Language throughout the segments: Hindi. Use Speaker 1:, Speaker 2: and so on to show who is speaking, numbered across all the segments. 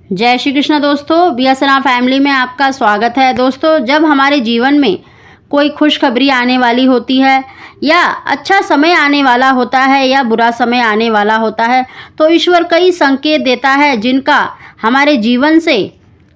Speaker 1: जय श्री कृष्ण दोस्तों, बीएसएनआर फैमिली में आपका स्वागत है। दोस्तों, जब हमारे जीवन में कोई खुशखबरी आने वाली होती है या अच्छा समय आने वाला होता है या बुरा समय आने वाला होता है तो ईश्वर कई संकेत देता है जिनका हमारे जीवन से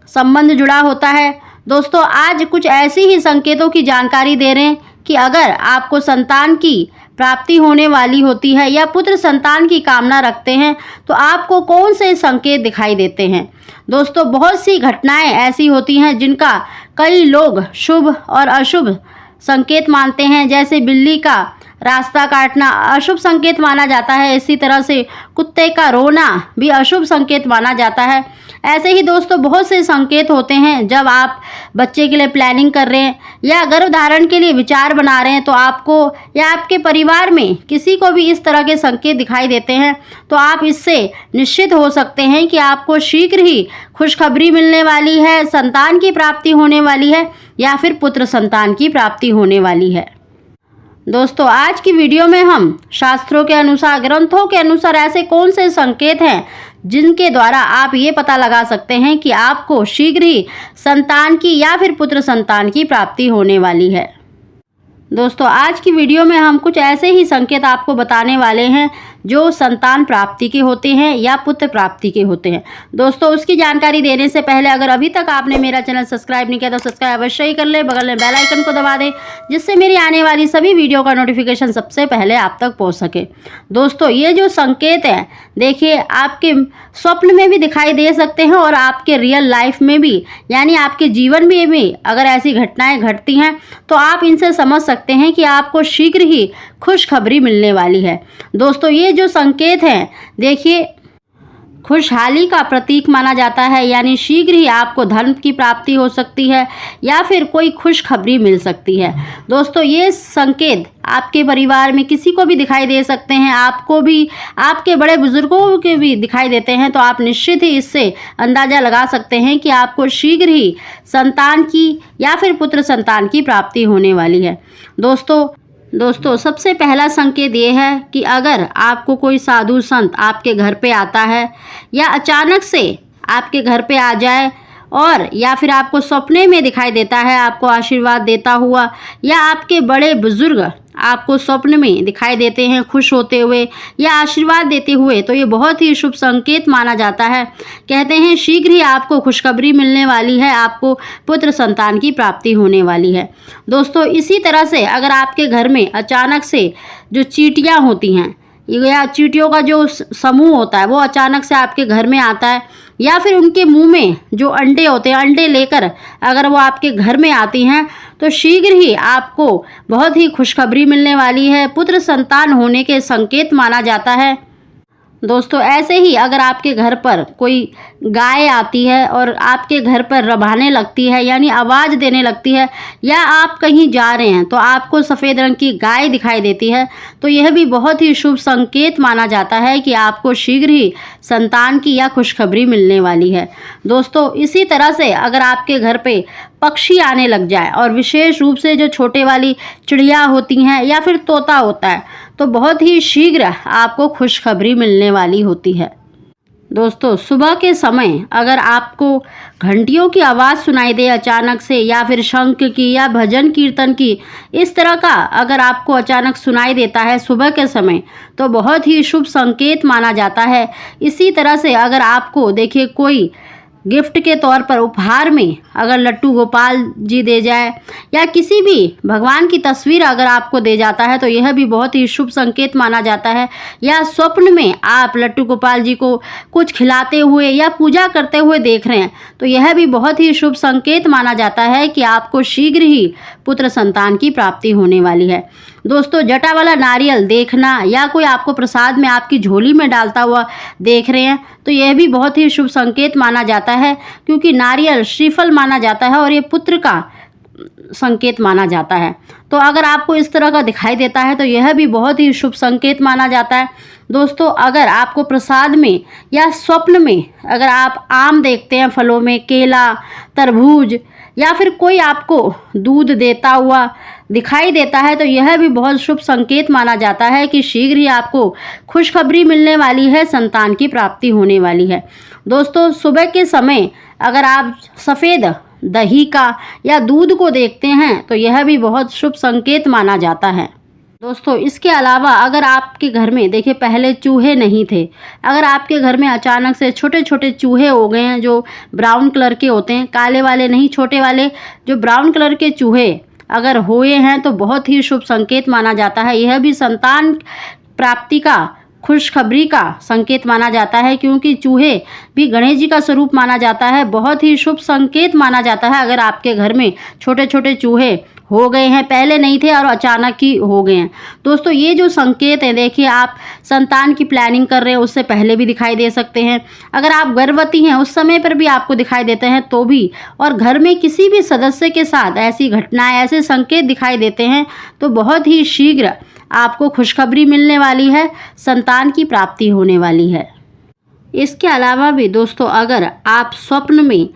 Speaker 1: संबंध जुड़ा होता है। दोस्तों, आज कुछ ऐसी ही संकेतों की जानकारी दे रहे हैं कि अगर आपको संतान की प्राप्ति होने वाली होती है या पुत्र संतान की कामना रखते हैं तो आपको कौन से संकेत दिखाई देते हैं। दोस्तों, बहुत सी घटनाएं ऐसी होती हैं जिनका कई लोग शुभ और अशुभ संकेत मानते हैं। जैसे बिल्ली का रास्ता काटना अशुभ संकेत माना जाता है, इसी तरह से कुत्ते का रोना भी अशुभ संकेत माना जाता है। ऐसे ही दोस्तों बहुत से संकेत होते हैं। जब आप बच्चे के लिए प्लानिंग कर रहे हैं या गर्भधारण के लिए विचार बना रहे हैं तो आपको या आपके परिवार में किसी को भी इस तरह के संकेत दिखाई देते हैं तो आप इससे निश्चित हो सकते हैं कि आपको शीघ्र ही खुशखबरी मिलने वाली है, संतान की प्राप्ति होने वाली है या फिर पुत्र संतान की प्राप्ति होने वाली है। दोस्तों, आज की वीडियो में हम शास्त्रों के अनुसार, ग्रंथों के अनुसार ऐसे कौन से संकेत हैं जिनके द्वारा आप ये पता लगा सकते हैं कि आपको शीघ्र ही संतान की या फिर पुत्र संतान की प्राप्ति होने वाली है। दोस्तों, आज की वीडियो में हम कुछ ऐसे ही संकेत आपको बताने वाले हैं जो संतान प्राप्ति के होते हैं या पुत्र प्राप्ति के होते हैं। दोस्तों, उसकी जानकारी देने से पहले अगर अभी तक आपने मेरा चैनल सब्सक्राइब नहीं किया तो सब्सक्राइब अवश्य ही कर ले, बगल में बेल आइकन को दबा दें जिससे मेरी आने वाली सभी वीडियो का नोटिफिकेशन सबसे पहले आप तक पहुंच सके। दोस्तों, ये जो संकेत हैं देखिए आपके स्वप्न में भी दिखाई दे सकते हैं और आपके रियल लाइफ में भी, यानी आपके जीवन में भी अगर ऐसी घटनाएं घटती हैं तो आप इनसे समझ सकते हैं कि आपको शीघ्र ही खुशखबरी मिलने वाली है। दोस्तों, ये जो संकेत हैं देखिए खुशहाली का प्रतीक माना जाता है, यानी शीघ्र ही आपको धन की प्राप्ति हो सकती है या फिर कोई खुशखबरी मिल सकती है। दोस्तों, ये संकेत आपके परिवार में किसी को भी दिखाई दे सकते हैं, आपको भी, आपके बड़े बुजुर्गों के भी दिखाई देते हैं तो आप निश्चित ही इससे अंदाज़ा लगा सकते हैं कि आपको शीघ्र ही संतान की या फिर पुत्र संतान की प्राप्ति होने वाली है। दोस्तों, सबसे पहला संकेत ये है कि अगर आपको कोई साधु संत आपके घर पे आता है या अचानक से आपके घर पे आ जाए और या फिर आपको सपने में दिखाई देता है आपको आशीर्वाद देता हुआ, या आपके बड़े बुजुर्ग आपको स्वप्न में दिखाई देते हैं खुश होते हुए या आशीर्वाद देते हुए, तो ये बहुत ही शुभ संकेत माना जाता है। कहते हैं शीघ्र ही आपको खुशखबरी मिलने वाली है, आपको पुत्र संतान की प्राप्ति होने वाली है। दोस्तों, इसी तरह से अगर आपके घर में अचानक से जो चींटियां होती हैं या चींटियों का जो समूह होता है वो अचानक से आपके घर में आता है, या फिर उनके मुंह में जो अंडे होते हैं, अंडे लेकर अगर वो आपके घर में आती हैं तो शीघ्र ही आपको बहुत ही खुशखबरी मिलने वाली है, पुत्र संतान होने के संकेत माना जाता है। दोस्तों, ऐसे ही अगर आपके घर पर कोई गाय आती है और आपके घर पर रभाने लगती है, यानी आवाज़ देने लगती है, या आप कहीं जा रहे हैं तो आपको सफ़ेद रंग की गाय दिखाई देती है तो यह भी बहुत ही शुभ संकेत माना जाता है कि आपको शीघ्र ही संतान की या खुशखबरी मिलने वाली है। दोस्तों, इसी तरह से अगर आपके घर पे पक्षी आने लग जाए और विशेष रूप से जो छोटे वाली चिड़िया होती हैं या फिर तोता होता है तो बहुत ही शीघ्र आपको खुशखबरी मिलने वाली होती है। दोस्तों, सुबह के समय अगर आपको घंटियों की आवाज़ सुनाई दे अचानक से, या फिर शंख की या भजन कीर्तन की, इस तरह का अगर आपको अचानक सुनाई देता है सुबह के समय तो बहुत ही शुभ संकेत माना जाता है। इसी तरह से अगर आपको देखिए कोई गिफ्ट के तौर पर उपहार में अगर लट्टू गोपाल जी दे जाए या किसी भी भगवान की तस्वीर अगर आपको दे जाता है तो यह भी बहुत ही शुभ संकेत माना जाता है, या स्वप्न में आप लट्टू गोपाल जी को कुछ खिलाते हुए या पूजा करते हुए देख रहे हैं तो यह भी बहुत ही शुभ संकेत माना जाता है कि आपको शीघ्र ही पुत्र संतान की प्राप्ति होने वाली है। दोस्तों, जटा वाला नारियल देखना या कोई आपको प्रसाद में आपकी झोली में डालता हुआ देख रहे हैं तो यह भी बहुत ही शुभ संकेत माना जाता है, क्योंकि नारियल श्रीफल माना जाता है और ये पुत्र का संकेत माना जाता है। तो अगर आपको इस तरह का दिखाई देता है तो यह भी बहुत ही शुभ संकेत माना जाता है। दोस्तों, अगर आपको प्रसाद में या स्वप्न में अगर आप आम देखते हैं, फलों में केला, तरबूज या फिर कोई आपको दूध देता हुआ दिखाई देता है तो यह भी बहुत शुभ संकेत माना जाता है कि शीघ्र ही आपको खुशखबरी मिलने वाली है, संतान की प्राप्ति होने वाली है। दोस्तों सुबह के समय अगर आप सफ़ेद दही का या दूध को देखते हैं तो यह भी बहुत शुभ संकेत माना जाता है। दोस्तों इसके अलावा अगर आपके घर में देखिए पहले चूहे नहीं थे, अगर आपके घर में अचानक से छोटे छोटे चूहे हो गए हैं जो ब्राउन कलर के होते हैं, काले वाले नहीं, छोटे वाले जो ब्राउन कलर के चूहे अगर हुए हैं तो बहुत ही शुभ संकेत माना जाता है। यह भी संतान प्राप्ति का, खुशखबरी का संकेत माना जाता है, क्योंकि चूहे भी गणेश जी का स्वरूप माना जाता है। बहुत ही शुभ संकेत माना जाता है अगर आपके घर में छोटे छोटे चूहे हो गए हैं, पहले नहीं थे और अचानक ही हो गए हैं। दोस्तों ये जो संकेत हैं, देखिए आप संतान की प्लानिंग कर रहे हैं उससे पहले भी दिखाई दे सकते हैं, अगर आप गर्भवती हैं उस समय पर भी आपको दिखाई देते हैं तो भी, और घर में किसी भी सदस्य के साथ ऐसी घटनाएं, ऐसे संकेत दिखाई देते हैं तो बहुत ही शीघ्र आपको खुशखबरी मिलने वाली है, संतान की प्राप्ति होने वाली है। इसके अलावा भी दोस्तों अगर आप स्वप्न में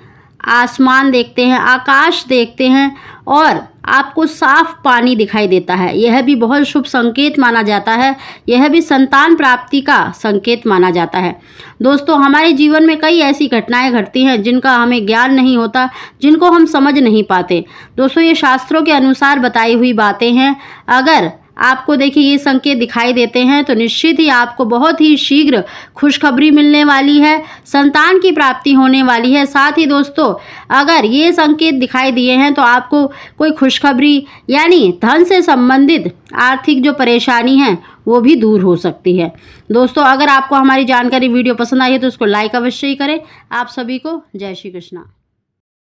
Speaker 1: आसमान देखते हैं, आकाश देखते हैं और आपको साफ पानी दिखाई देता है, यह भी बहुत शुभ संकेत माना जाता है, यह भी संतान प्राप्ति का संकेत माना जाता है। दोस्तों हमारे जीवन में कई ऐसी घटनाएं घटती हैं जिनका हमें ज्ञान नहीं होता, जिनको हम समझ नहीं पाते। दोस्तों ये शास्त्रों के अनुसार बताई हुई बातें हैं। अगर आपको देखिए ये संकेत दिखाई देते हैं तो निश्चित ही आपको बहुत ही शीघ्र खुशखबरी मिलने वाली है, संतान की प्राप्ति होने वाली है। साथ ही दोस्तों अगर ये संकेत दिखाई दिए हैं तो आपको कोई खुशखबरी यानी धन से संबंधित आर्थिक जो परेशानी है वो भी दूर हो सकती है। दोस्तों अगर आपको हमारी जानकारी वीडियो पसंद आई है तो उसको लाइक अवश्य ही करें। आप सभी को जय श्री कृष्णा।